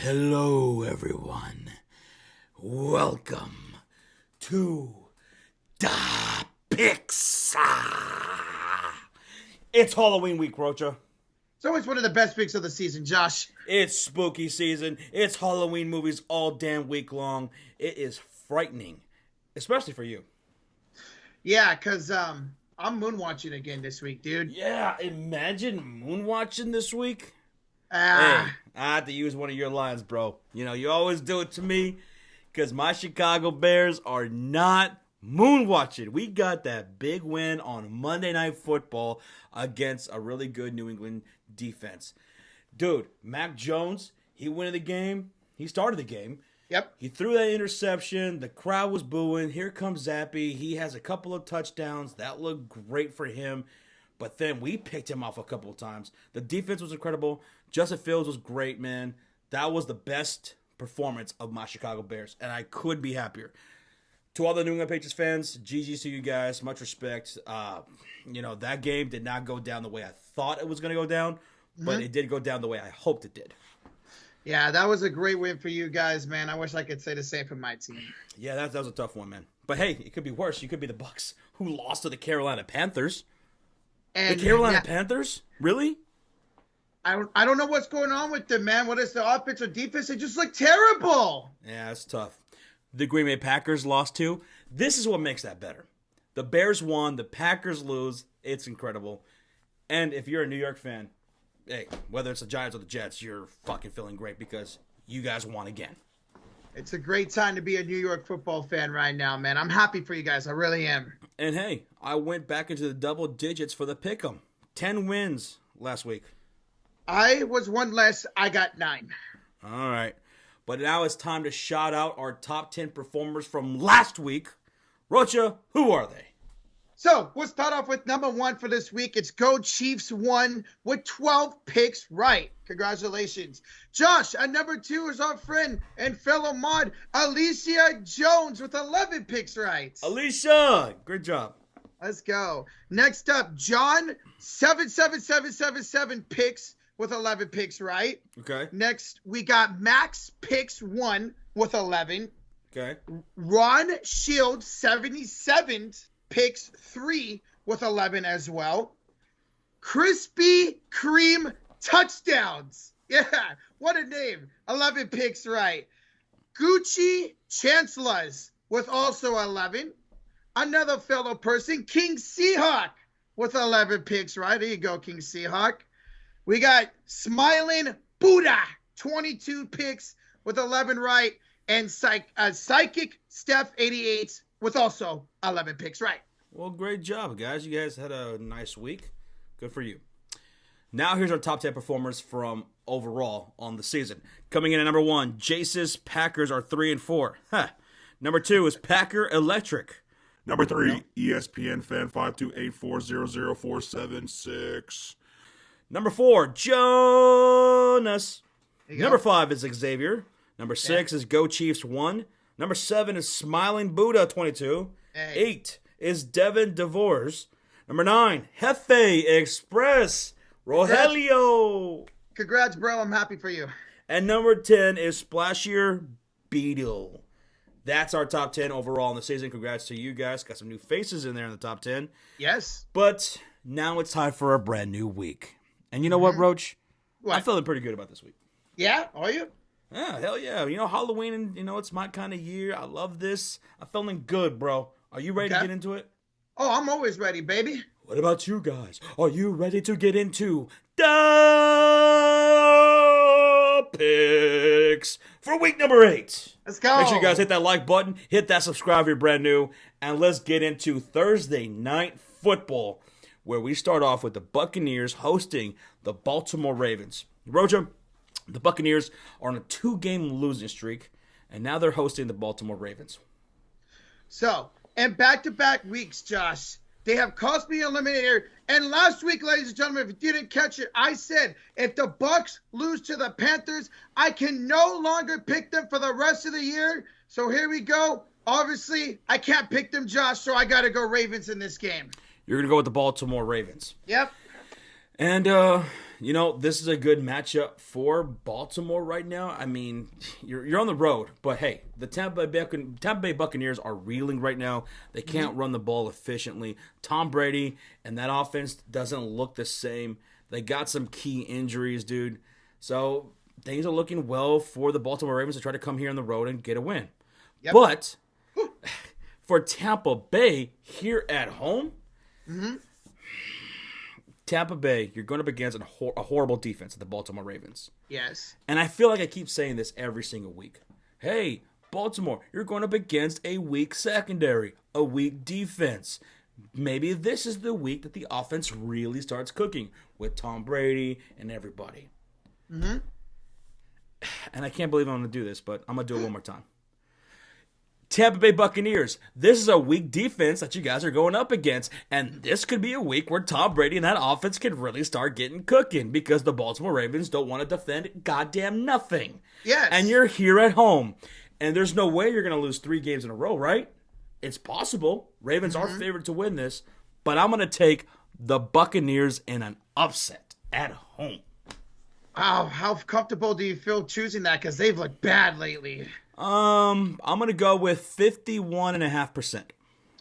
Hello, everyone. Welcome to the Picks. It's Halloween week, Rocha. It's always one of the best picks of the season, Josh. It's spooky season. It's Halloween movies all damn week long. It is frightening, especially for you. Yeah, because I'm moonwatching again this week, dude. Yeah, imagine moonwatching this week. Hey, Ah, I have to use one of your lines, bro. You know, you always do it to me because my Chicago Bears are not moonwatching. We got that big win on Monday Night Football against a really good New England defense. Dude, Mac Jones, he won the game. He started the game. Yep. He threw that interception. The crowd was booing. Here comes Zappy. He has a couple of touchdowns. That looked great for him. But then we picked him off a couple of times. The defense was incredible. Justin Fields was great, man. That was the best performance of my Chicago Bears, and I could be happier. To all the New England Patriots fans, GG's to you guys. Much respect. That game did not go down the way I thought it was going to go down, but it did go down the way I hoped it did. Yeah, that was a great win for you guys, man. I wish I could say the same for my team. Yeah, that was a tough one, man. But hey, it could be worse. You could be the Bucs, who lost to the Carolina Panthers. And The Carolina Panthers? Really? I don't know what's going on with them, man. What is the offense or defense? They just look terrible. Yeah, it's tough. The Green Bay Packers lost too. This is what makes that better. The Bears won. The Packers lose. It's incredible. And if you're a New York fan, hey, whether it's the Giants or the Jets, you're fucking feeling great because you guys won again. It's a great time to be a New York football fan right now, man. I'm happy for you guys. I really am. And hey, I went back into the double digits for the pick'em. 10 wins last week. I was one less. I got 9. All right. But now it's time to shout out our top 10 performers from last week. Rocha, who are they? So we'll start off with number 1 for this week. It's Go Chiefs 1 with 12 picks right. Congratulations. Josh, at number 2 is our friend and fellow mod, Alicia Jones with 11 picks right. Alicia, great job. Let's go. Next up, John, 77777 picks with 11 picks right. Okay. Next, we got Max picks 1 with 11. Okay. Ron Shields, 77 picks 3 with 11 as well. Krispy Kreme touchdowns. Yeah, what a name. 11 picks right. Gucci Chancellors with also 11. Another fellow person, King Seahawk with 11 picks right. There you go, King Seahawk. We got Smiling Buddha, 22 picks with 11 right. And Psychic Steph, 88 with also 11 picks right. Well, great job, guys. You guys had a nice week. Good for you. Now here's our top 10 performers from overall on the season. Coming in at number 1, Jace's Packers are 3-4. Huh. Number 2 is Packer Electric. Number 3, ESPN fan 528400476. Number 4, Jonas. There you Number go. 5 is Xavier. Number 6 is Go Chiefs 1. Number 7 is Smiling Buddha 22. Hey. 8 is Devin DeVores. Number 9, Jefe Express Rogelio. Congrats, bro. I'm happy for you. And number 10 is Splashier Beetle. That's our top 10 overall in the season. Congrats to you guys. Got some new faces in there in the top 10. Yes. But now it's time for a brand new week. And you know what, Roach? What? I'm feeling pretty good about this week. Yeah? Are you? Yeah, hell yeah. You know, Halloween, and it's my kind of year. I love this. I'm feeling good, bro. Are you ready to get into it? Oh, I'm always ready, baby. What about you guys? Are you ready to get into the picks for week number 8? Let's go. Make sure you guys hit that like button, hit that subscribe if you're brand new, and let's get into Thursday Night Football, where we start off with the Buccaneers hosting the Baltimore Ravens. Roger, the Buccaneers are on a 2-game losing streak, and now they're hosting the Baltimore Ravens. So, in back-to-back weeks, Josh, they have cost me eliminator. And last week, ladies and gentlemen, if you didn't catch it, I said if the Bucs lose to the Panthers, I can no longer pick them for the rest of the year. So here we go. Obviously, I can't pick them, Josh, so I got to go Ravens in this game. You're going to go with the Baltimore Ravens. Yep. And, You know, this is a good matchup for Baltimore right now. I mean, you're on the road, but hey, the Tampa Bay Buccaneers are reeling right now. They can't run the ball efficiently. Tom Brady and that offense doesn't look the same. They got some key injuries, dude. So things are looking well for the Baltimore Ravens to try to come here on the road and get a win. Yep. But for Tampa Bay here at home, Tampa Bay, you're going up against a horrible defense of the Baltimore Ravens. Yes. And I feel like I keep saying this every single week. Hey, Baltimore, you're going up against a weak secondary, a weak defense. Maybe this is the week that the offense really starts cooking with Tom Brady and everybody. And I can't believe I'm going to do this, but I'm going to do it one more time. Tampa Bay Buccaneers, this is a weak defense that you guys are going up against, and this could be a week where Tom Brady and that offense can really start getting cooking because the Baltimore Ravens don't want to defend goddamn nothing. Yes. And you're here at home, and there's no way you're going to lose 3 games in a row, right? It's possible. Ravens are favored to win this, but I'm going to take the Buccaneers in an upset at home. Wow, how comfortable do you feel choosing that? Because they've looked bad lately. I'm going to go with 51.5%.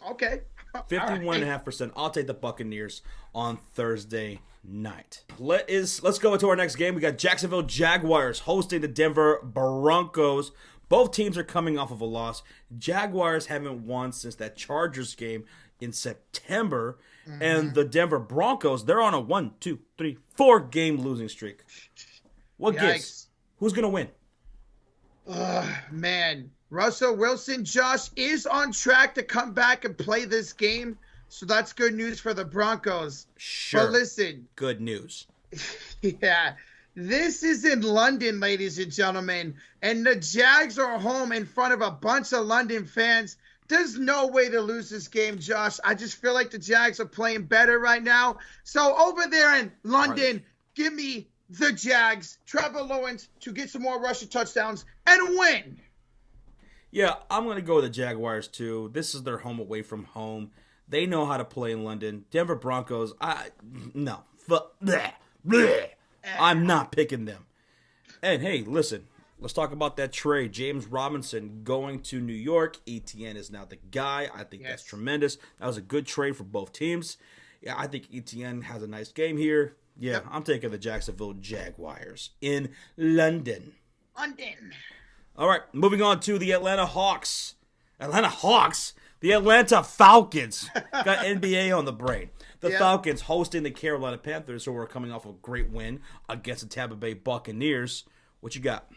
Okay. 51.5%. I'll take the Buccaneers on Thursday night. Let's go into our next game. We got Jacksonville Jaguars hosting the Denver Broncos. Both teams are coming off of a loss. Jaguars haven't won since that Chargers game in September. And the Denver Broncos, they're on a 1, 2, 3, 4 game losing streak. What gives? Who's going to win? Man, Russell Wilson, Josh, is on track to come back and play this game. So that's good news for the Broncos. Sure. But listen. Good news. Yeah. This is in London, ladies and gentlemen. And the Jags are home in front of a bunch of London fans. There's no way to lose this game, Josh. I just feel like the Jags are playing better right now. So over there in London, give me the Jags, Trevor Lawrence, to get some more rushing touchdowns and win. Yeah, I'm going to go with the Jaguars too. This is their home away from home. They know how to play in London. Denver Broncos, no. I'm not picking them. And hey, listen, let's talk about that trade. James Robinson going to New York. ETN is now the guy. I think that's tremendous. That was a good trade for both teams. Yeah, I think ETN has a nice game here. Yeah, I'm taking the Jacksonville Jaguars in London. All right, moving on to the Atlanta Hawks. The Atlanta Falcons. Got NBA on the brain. The Falcons hosting the Carolina Panthers, who are coming off a great win against the Tampa Bay Buccaneers. What you got?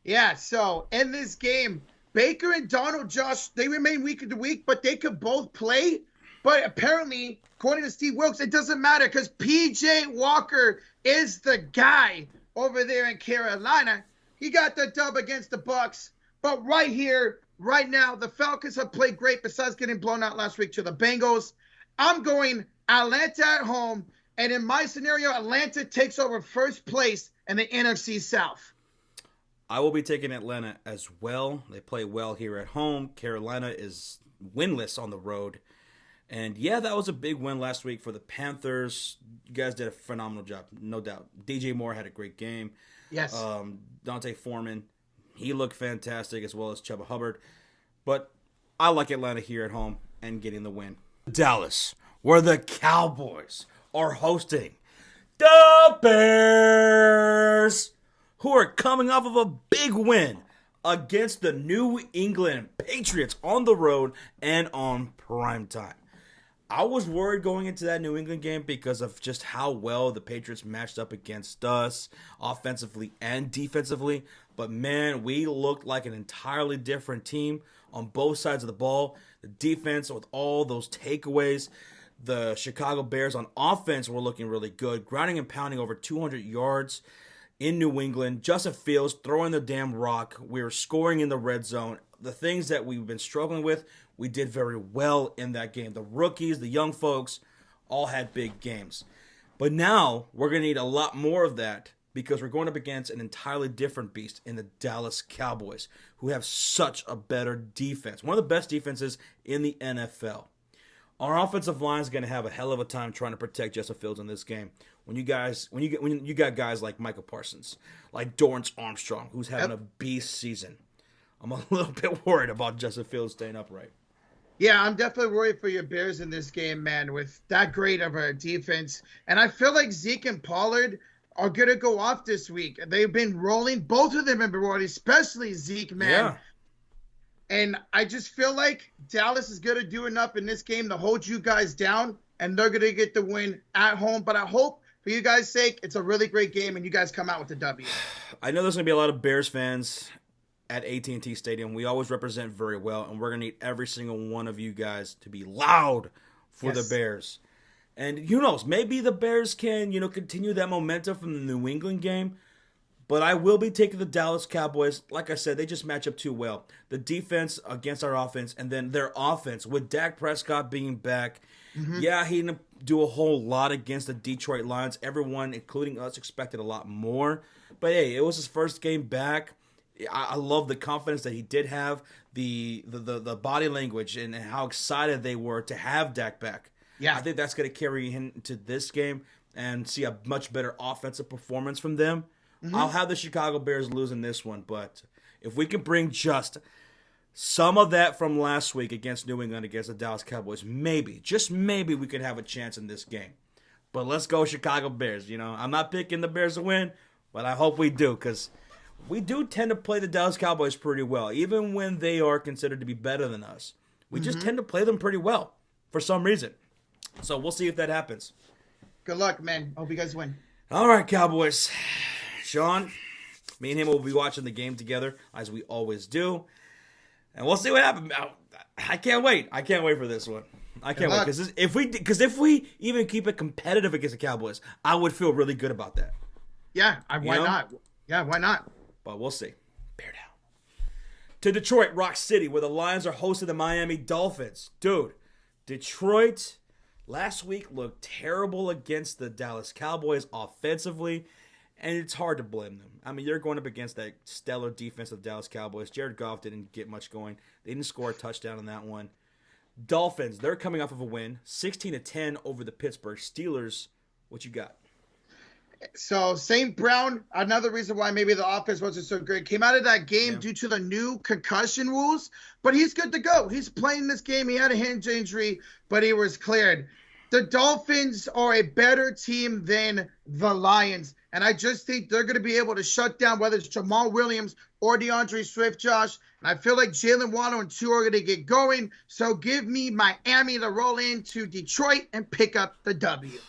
Yeah, so in this game, Baker and Donald, Josh, they remain week to week, but they could both play. But apparently, according to Steve Wilkes, it doesn't matter because P.J. Walker is the guy over there in Carolina. He got the dub against the Bucs. But right here, right now, the Falcons have played great besides getting blown out last week to the Bengals. I'm going Atlanta at home. And in my scenario, Atlanta takes over first place in the NFC South. I will be taking Atlanta as well. They play well here at home. Carolina is winless on the road. And yeah, that was a big win last week for the Panthers. You guys did a phenomenal job, no doubt. DJ Moore had a great game. Yes. Dante Foreman, he looked fantastic, as well as Chuba Hubbard. But I like Atlanta here at home and getting the win. Dallas, where the Cowboys are hosting the Bears, who are coming off of a big win against the New England Patriots on the road and on primetime. I was worried going into that New England game because of just how well the Patriots matched up against us offensively and defensively. But man, we looked like an entirely different team on both sides of the ball. The defense with all those takeaways. The Chicago Bears on offense were looking really good. Grounding and pounding over 200 yards in New England. Justin Fields throwing the damn rock. We were scoring in the red zone. The things that we've been struggling with, we did very well in that game. The rookies, the young folks, all had big games. But now we're going to need a lot more of that because we're going up against an entirely different beast in the Dallas Cowboys, who have such a better defense. One of the best defenses in the NFL. Our offensive line is going to have a hell of a time trying to protect Justin Fields in this game. when you got guys like Michael Parsons, like Dorrance Armstrong, who's having a beast season. I'm a little bit worried about Justin Fields staying upright. Yeah, I'm definitely worried for your Bears in this game, man, with that great of a defense. And I feel like Zeke and Pollard are going to go off this week. They've been rolling. Both of them have been rolling, especially Zeke, man. Yeah. And I just feel like Dallas is going to do enough in this game to hold you guys down, and they're going to get the win at home. But I hope, for you guys' sake, it's a really great game, and you guys come out with a W. I know there's going to be a lot of Bears fans at AT&T Stadium. We always represent very well, and we're going to need every single one of you guys to be loud for the Bears. And who knows, maybe the Bears can, continue that momentum from the New England game. But I will be taking the Dallas Cowboys. Like I said, they just match up too well. The defense against our offense, and then their offense with Dak Prescott being back. Mm-hmm. Yeah, he didn't do a whole lot against the Detroit Lions. Everyone, including us, expected a lot more. But hey, it was his first game back. I love the confidence that he did have, the body language, and how excited they were to have Dak back. Yeah, I think that's going to carry him into this game and see a much better offensive performance from them. Mm-hmm. I'll have the Chicago Bears losing this one, but if we can bring just some of that from last week against New England, against the Dallas Cowboys, maybe, just maybe we could have a chance in this game. But let's go Chicago Bears. I'm not picking the Bears to win, but I hope we do, because we do tend to play the Dallas Cowboys pretty well, even when they are considered to be better than us. We just tend to play them pretty well for some reason. So we'll see if that happens. Good luck, man. Hope you guys win. All right, Cowboys. Sean, me and him will be watching the game together, as we always do. And we'll see what happens. I can't wait. I can't wait for this one. I can't wait. Because if we even keep it competitive against the Cowboys, I would feel really good about that. Yeah, why not? Yeah, why not? But we'll see. Bear down. To Detroit, Rock City, where the Lions are hosting the Miami Dolphins. Dude, Detroit last week looked terrible against the Dallas Cowboys offensively. And it's hard to blame them. I mean, you're going up against that stellar defense of the Dallas Cowboys. Jared Goff didn't get much going. They didn't score a touchdown on that one. Dolphins, they're coming off of a win, 16-10 over the Pittsburgh Steelers. What you got? So, St. Brown, another reason why maybe the offense wasn't so great, came out of that game due to the new concussion rules, but he's good to go. He's playing this game. He had a hinge injury, but he was cleared. The Dolphins are a better team than the Lions. And I just think they're going to be able to shut down whether it's Jamal Williams or DeAndre Swift, Josh. And I feel like Jalen Waddle and Tua are going to get going. So give me Miami to roll into Detroit and pick up the W.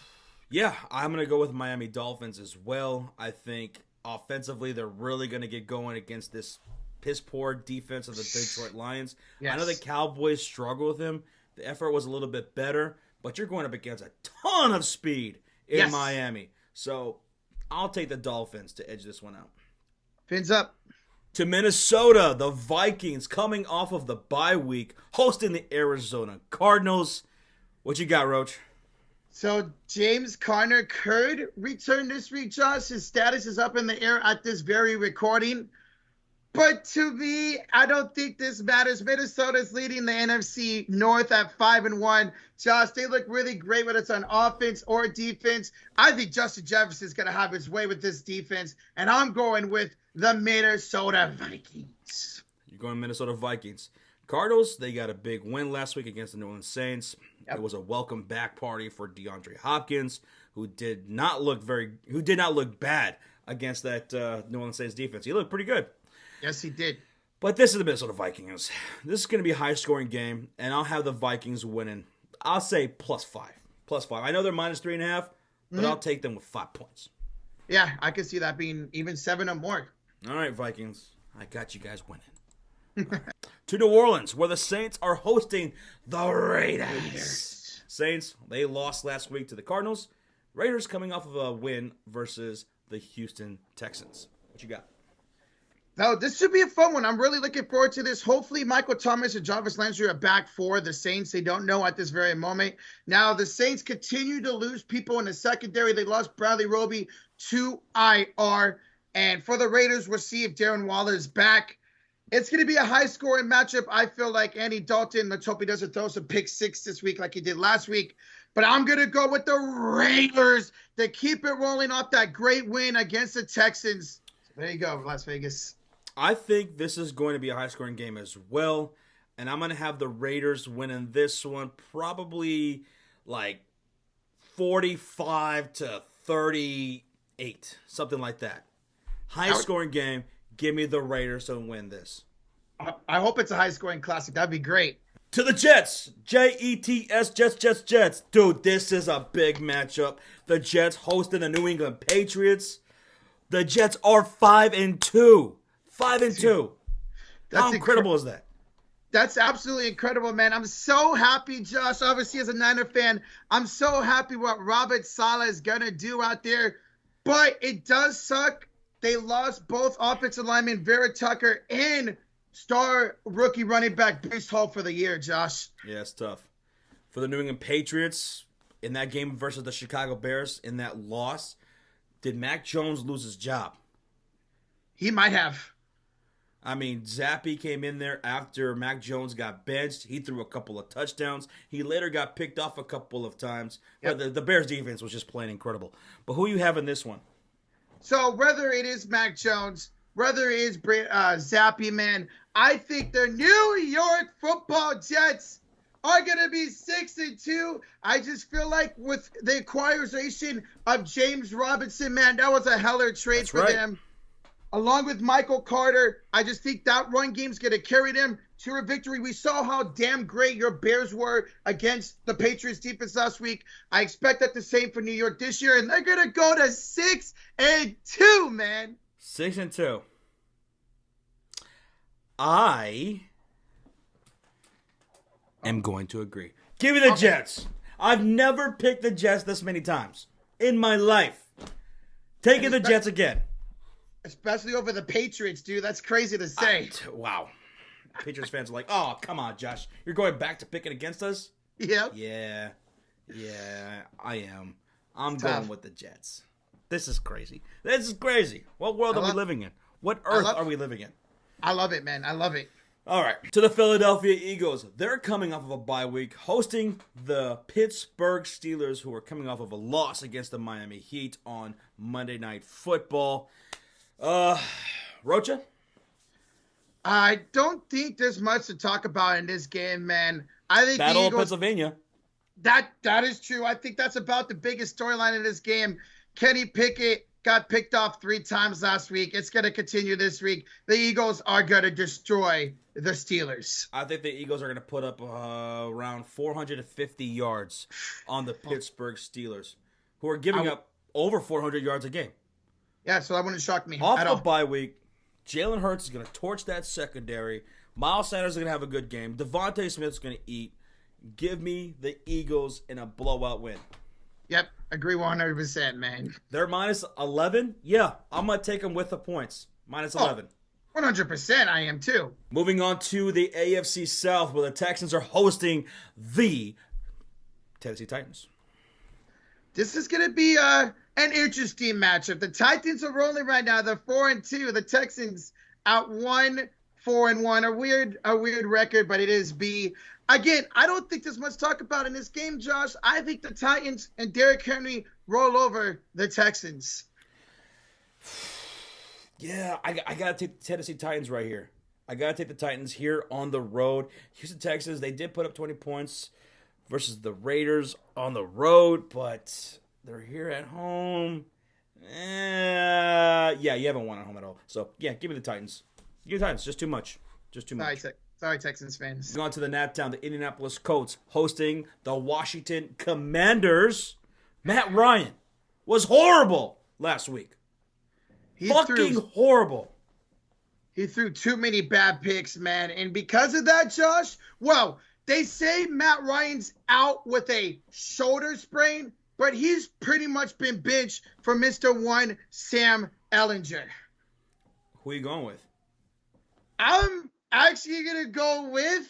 Yeah, I'm going to go with Miami Dolphins as well. I think offensively they're really going to get going against this piss-poor defense of the Detroit Lions. Yes. I know the Cowboys struggle with him. The effort was a little bit better, but you're going up against a ton of speed in Miami. So I'll take the Dolphins to edge this one out. Fins up. To Minnesota, the Vikings coming off of the bye week, hosting the Arizona Cardinals. What you got, Roach? So James Conner could return this week, Josh. His status is up in the air at this very recording. But to me, I don't think this matters. Minnesota's leading the NFC North at 5-1. Josh, they look really great, whether it's on offense or defense. I think Justin Jefferson's going to have his way with this defense, and I'm going with the Minnesota Vikings. You're going Minnesota Vikings. Cardinals, they got a big win last week against the New Orleans Saints. Yep. It was a welcome back party for DeAndre Hopkins, who did not look bad against that New Orleans Saints defense. He looked pretty good. Yes, he did. But this is the Minnesota Vikings. This is going to be a high-scoring game, and I'll have the Vikings winning. I'll say +5. +5. I know they're -3.5, but I'll take them with 5 points. Yeah, I could see that being even 7 or more. All right, Vikings. I got you guys winning. To New Orleans, where the Saints are hosting the Raiders. Saints, they lost last week to the Cardinals. Raiders coming off of a win versus the Houston Texans. What you got? No, this should be a fun one. I'm really looking forward to this. Hopefully, Michael Thomas and Jarvis Landry are back for the Saints. They don't know at this very moment. Now, the Saints continue to lose people in the secondary. They lost Bradley Roby to IR. And for the Raiders, we'll see if Darren Waller is back. It's going to be a high-scoring matchup. I feel like Andy Dalton, let's hope he doesn't throw some pick six this week like he did last week. But I'm going to go with the Raiders to keep it rolling off that great win against the Texans. There you go, Las Vegas. I think this is going to be a high-scoring game as well, and I'm going to have the Raiders winning this one probably like 45-38, something like that. High-scoring game. Give me the Raiders to win this. I hope it's a high-scoring classic. That'd be great. To the Jets. Jets, Jets. Dude, this is a big matchup. The Jets hosting the New England Patriots. The Jets are 5-2. 5-2. How incredible is that? That's absolutely incredible, man. I'm so happy, Josh. Obviously, as a Niner fan, I'm so happy what Robert Saleh is going to do out there. But it does suck. They lost both offensive linemen, Vera Tucker, and star rookie running back Breece Hall for the year, Josh. Yeah, it's tough. For the New England Patriots, in that game versus the Chicago Bears, in that loss, did Mac Jones lose his job? He might have. I mean, Zappe came in there after Mac Jones got benched. He threw a couple of touchdowns. He later got picked off a couple of times. Yep. But the Bears defense was just plain incredible. But who you have in this one? So whether it is Mac Jones, whether it is Zappe, man, I think the New York Football Jets are going to be 6-2. I just feel like with the acquisition of James Robinson, man, that was a heller trade for them. Along with Michael Carter, I just think that run game's going to carry them to a victory. We saw how damn great your Bears were against the Patriots defense last week. I expect that the same for New York this year, and they're going to go to 6-2, man. 6-2. I am going to agree. Give me the Jets. I've never picked the Jets this many times in my life. Taking the Jets again. Especially over the Patriots, dude. That's crazy to say. Wow. Patriots fans are like, oh, come on, Josh. You're going back to picking against us? Yep. Yeah, I am. I'm going with the Jets. This is crazy. What world are we living in? What earth are we living in? I love it, man. I love it. All right. To the Philadelphia Eagles. They're coming off of a bye week, hosting the Pittsburgh Steelers, who are coming off of a loss against the Miami Heat on Monday Night Football. Rocha? I don't think there's much to talk about in this game, man. I think Battle the Eagles, of Pennsylvania. That is true. I think that's about the biggest storyline in this game. Kenny Pickett got picked off 3 times last week. It's going to continue this week. The Eagles are going to destroy the Steelers. I think the Eagles are going to put up around 450 yards on the Pittsburgh Steelers, who are giving up over 400 yards a game. Yeah, so that wouldn't shock me. Off the bye week, Jalen Hurts is going to torch that secondary. Miles Sanders is going to have a good game. Devontae Smith's going to eat. Give me the Eagles in a blowout win. Yep, agree 100%, man. They're minus 11? Yeah, I'm going to take them with the points. Minus 11. 100% I am too. Moving on to the AFC South, where the Texans are hosting the Tennessee Titans. This is going to be an interesting matchup. The Titans are rolling right now. They're 4-2. The Texans out 4-1. A weird record, but it is B. Again, I don't think there's much to talk about in this game, Josh. I think the Titans and Derrick Henry roll over the Texans. Yeah, I got to take the Tennessee Titans right here. I got to take the Titans here on the road. Houston Texans, they did put up 20 points versus the Raiders on the road, but they're here at home. Yeah, you haven't won at home at all. So, yeah, give me the Titans. Give me the Titans. Just too much. Sorry, Texans fans. Going to the Nat Town, the Indianapolis Colts hosting the Washington Commanders. Matt Ryan was horrible last week. Horrible. He threw too many bad picks, man. And because of that, Josh, well, they say Matt Ryan's out with a shoulder sprain, but he's pretty much been benched for Mr. 1, Sam Ehlinger. Who are you going with? I'm actually going to go with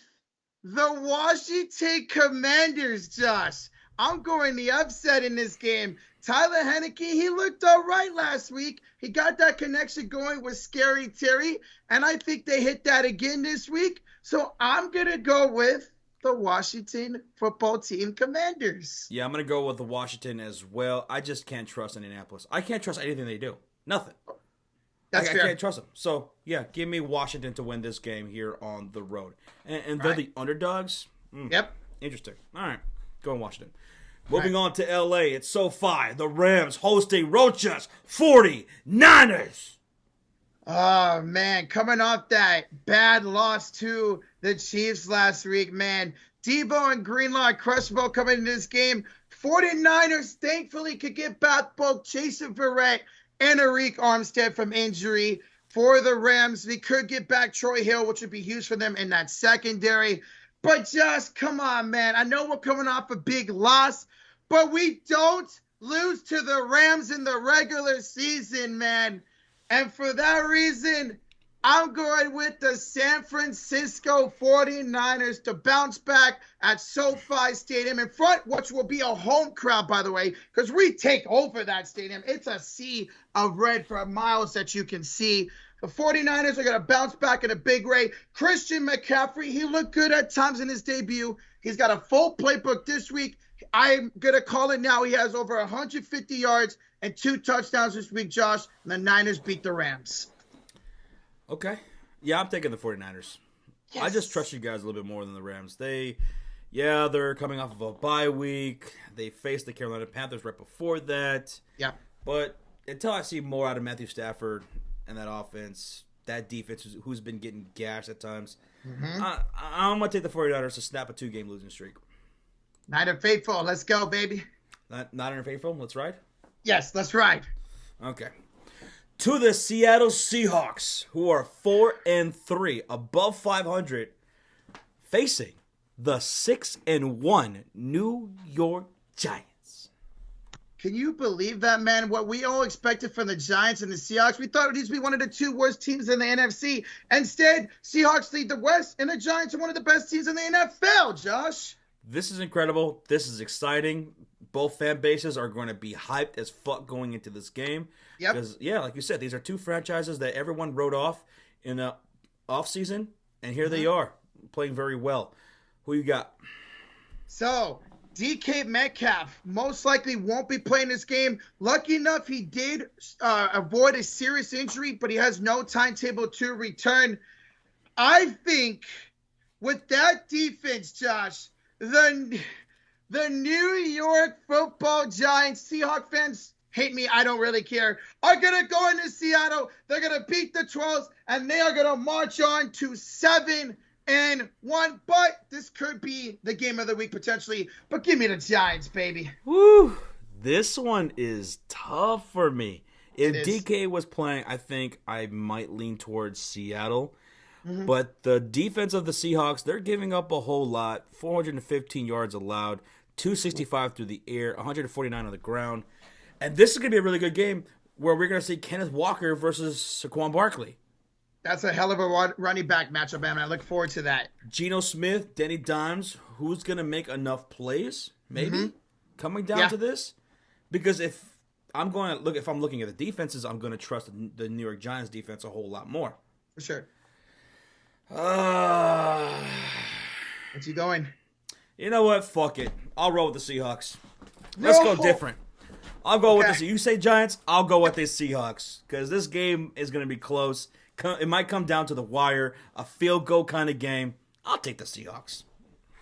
the Washington Commanders, Josh. I'm going the upset in this game. Tyler Heineke, he looked all right last week. He got that connection going with Scary Terry, and I think they hit that again this week. So I'm going to go with the Washington football team Commanders. Yeah, I'm going to go with the Washington as well. I just can't trust Indianapolis. I can't trust anything they do. Nothing. That's I fair. can't trust them. So, yeah, give me Washington to win this game here on the road. And they're the underdogs? Yep. Interesting. All right. Going Washington. Moving on to L.A. It's SoFi. The Rams hosting Rochas 49ers. Oh, man. Coming off that bad loss to the Chiefs last week, man. Debo and Greenlaw questionable coming into this game. 49ers thankfully could get back both Jason Verrett and Arik Armstead from injury. For the Rams, we could get back Troy Hill, which would be huge for them in that secondary. But just, come on, man. I know we're coming off a big loss, but we don't lose to the Rams in the regular season, man. And for that reason, I'm going with the San Francisco 49ers to bounce back at SoFi Stadium in front, which will be a home crowd, by the way, because we take over that stadium. It's a sea of red for miles that you can see. The 49ers are going to bounce back in a big way. Christian McCaffrey, he looked good at times in his debut. He's got a full playbook this week. I'm going to call it now. He has over 150 yards and 2 touchdowns this week, Josh. And the Niners beat the Rams. Okay. Yeah, I'm taking the 49ers. Yes. I just trust you guys a little bit more than the Rams. They're coming off of a bye week. They faced the Carolina Panthers right before that. Yeah. But until I see more out of Matthew Stafford and that offense, that defense who's been getting gashed at times, I'm going to take the 49ers to snap a 2-game losing streak. Niner faithful. Let's go, baby. Not in faithful. Let's ride. Yes, let's ride. Okay. To the Seattle Seahawks, who are 4-3, above 500, facing the 6-1 New York Giants. Can you believe that, man? What we all expected from the Giants and the Seahawks, we thought it would be one of the 2 worst teams in the NFC. Instead, Seahawks lead the West, and the Giants are one of the best teams in the NFL, Josh. This is incredible. This is exciting. Both fan bases are going to be hyped as fuck going into this game. Yep. Because, yeah, like you said, these are 2 franchises that everyone wrote off in the offseason, and here they are, playing very well. Who you got? So, DK Metcalf most likely won't be playing this game. Lucky enough, he did avoid a serious injury, but he has no timetable to return. I think with that defense, Josh, the New York Football Giants, Seahawks fans, hate me, I don't really care, are going to go into Seattle. They're going to beat the 12s, and they are going to march on to 7-1. But this could be the game of the week potentially. But give me the Giants, baby. Woo! This one is tough for me. If DK was playing, I think I might lean towards Seattle. But the defense of the Seahawks, they're giving up a whole lot. 415 yards allowed, 265 through the air, 149 on the ground. And this is going to be a really good game where we're going to see Kenneth Walker versus Saquon Barkley. That's a hell of a running back matchup, man. I look forward to that. Geno Smith, Danny Dimes, who's going to make enough plays, maybe, coming down to this? Because if I'm looking at the defenses, I'm going to trust the New York Giants defense a whole lot more. For sure. What's you going? You know what? Fuck it. I'll roll with the Seahawks. Let's go different. I'll go with the. You say Giants, I'll go with the Seahawks because this game is going to be close. It might come down to the wire, a field goal kind of game. I'll take the Seahawks.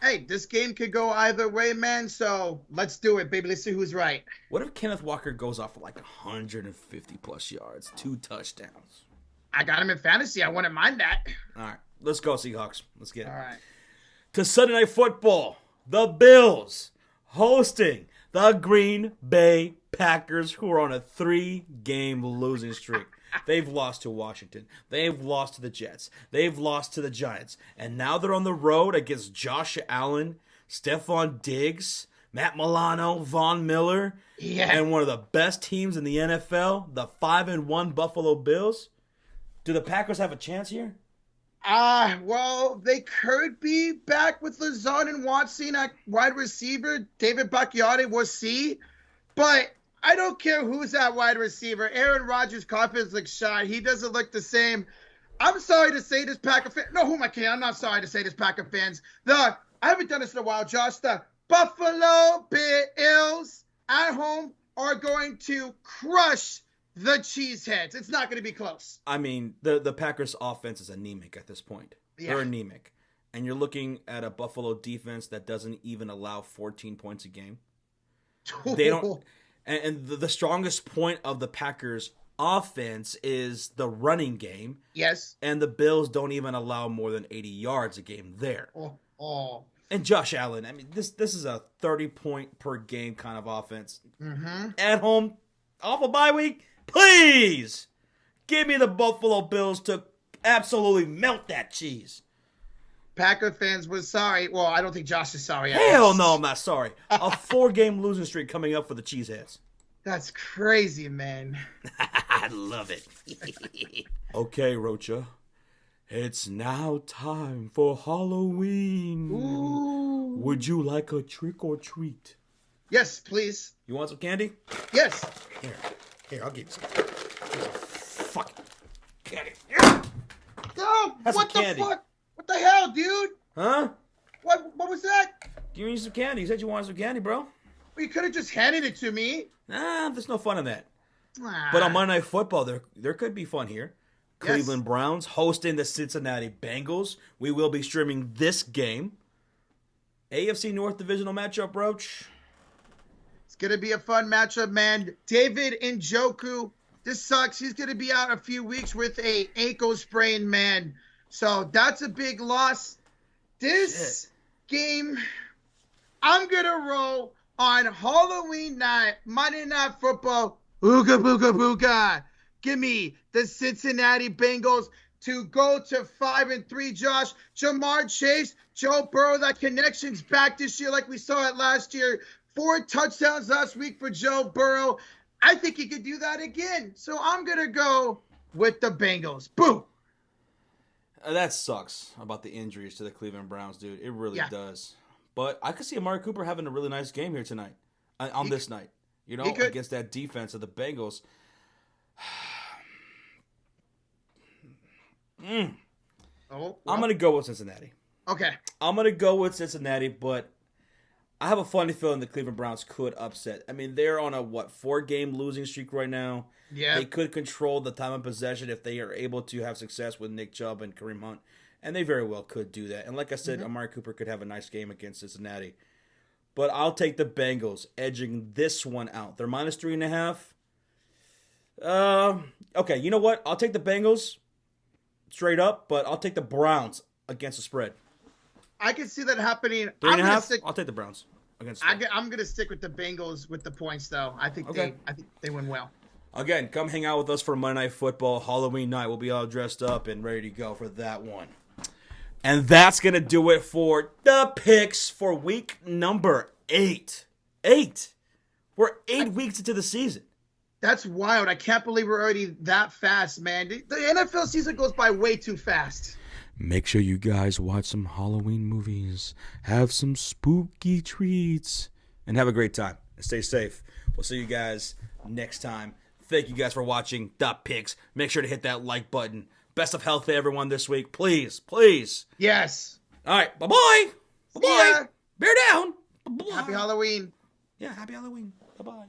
Hey, this game could go either way, man. So let's do it, baby. Let's see who's right. What if Kenneth Walker goes off for like 150 plus yards, 2 touchdowns? I got him in fantasy. I wouldn't mind that. All right. Let's go, Seahawks. Let's get it. All right. To Sunday Night Football, the Bills hosting the Green Bay Packers, who are on a 3-game losing streak. They've lost to Washington. They've lost to the Jets. They've lost to the Giants. And now they're on the road against Josh Allen, Stephon Diggs, Matt Milano, Von Miller, and one of the best teams in the NFL, the 5-1 Buffalo Bills. Do the Packers have a chance here? Well, they could be back with Lazard and Watson at wide receiver. David Bakhtiari, we'll see. But I don't care who's at wide receiver. Aaron Rodgers' confidence looks shot. He doesn't look the same. I'm sorry to say this, Packer fans. No, who am I kidding? I'm not sorry to say this, Packer fans. The I haven't done this in a while, Josh. The Buffalo Bills at home are going to crush the Cheeseheads. It's not going to be close. I mean, the Packers offense is anemic at this point. Yeah. They're anemic. And you're looking at a Buffalo defense that doesn't even allow 14 points a game. They don't. And the strongest point of the Packers offense is the running game. Yes. And the Bills don't even allow more than 80 yards a game there. Oh. And Josh Allen, I mean, this is a 30-point per game kind of offense. Mm-hmm. At home, off a bye week, please give me the Buffalo Bills to absolutely melt that cheese. Packer fans was sorry. Well, I don't think Josh is sorry. Hell no, I'm not sorry. A 4-game losing streak coming up for the Cheeseheads. That's crazy, man. I love it. Okay, Rocha. It's now time for Halloween. Ooh. Would you like a trick or treat? Yes, please. You want some candy? Yes. Here, I'll give you some. Fucking candy. No, Have what some the candy. fuck? What the hell, dude? Huh? What was that? Give me some candy. You said you wanted some candy, bro. Well, you could have just handed it to me. Nah, there's no fun in that. Ah. But on Monday Night Football, there could be fun here. Yes. Cleveland Browns hosting the Cincinnati Bengals. We will be streaming this game. AFC North Divisional matchup, Roach. It's going to be a fun matchup, man. David Njoku, this sucks. He's going to be out a few weeks with a ankle sprain, man. So that's a big loss. This game, I'm going to roll on Halloween night, Monday Night Football. Ooga booga booga. Give me the Cincinnati Bengals to go to 5-3, Josh. Jamar Chase, Joe Burrow, that connection's back this year like we saw it last year. 4 touchdowns last week for Joe Burrow. I think he could do that again. So I'm going to go with the Bengals. Boom. That sucks about the injuries to the Cleveland Browns, dude. It really does. But I could see Amari Cooper having a really nice game here tonight, this night. You know, against that defense of the Bengals. Oh, well. I'm going to go with Cincinnati. Okay. I'm going to go with Cincinnati, but I have a funny feeling the Cleveland Browns could upset. I mean, they're on a, 4-game losing streak right now. Yeah. They could control the time of possession if they are able to have success with Nick Chubb and Kareem Hunt. And they very well could do that. And like I said, Amari Cooper could have a nice game against Cincinnati. But I'll take the Bengals edging this one out. They're minus 3.5. Okay, you know what? I'll take the Bengals straight up, but I'll take the Browns against the spread. I can see that happening. 3.5? I'll take the Browns against the spread. I'm going to stick with the Bengals with the points, though. I think they win well. Again, come hang out with us for Monday Night Football, Halloween night. We'll be all dressed up and ready to go for that one. And that's going to do it for the picks for week number 8. 8. We're 8 weeks into the season. That's wild. I can't believe we're already that fast, man. The NFL season goes by way too fast. Make sure you guys watch some Halloween movies, have some spooky treats, and have a great time. And stay safe. We'll see you guys next time. Thank you guys for watching The Picks. Make sure to hit that like button. Best of health to everyone this week. Please, please. Yes. All right. Bye-bye. Bye-bye. Bear down. Happy Halloween. Yeah, happy Halloween. Bye-bye.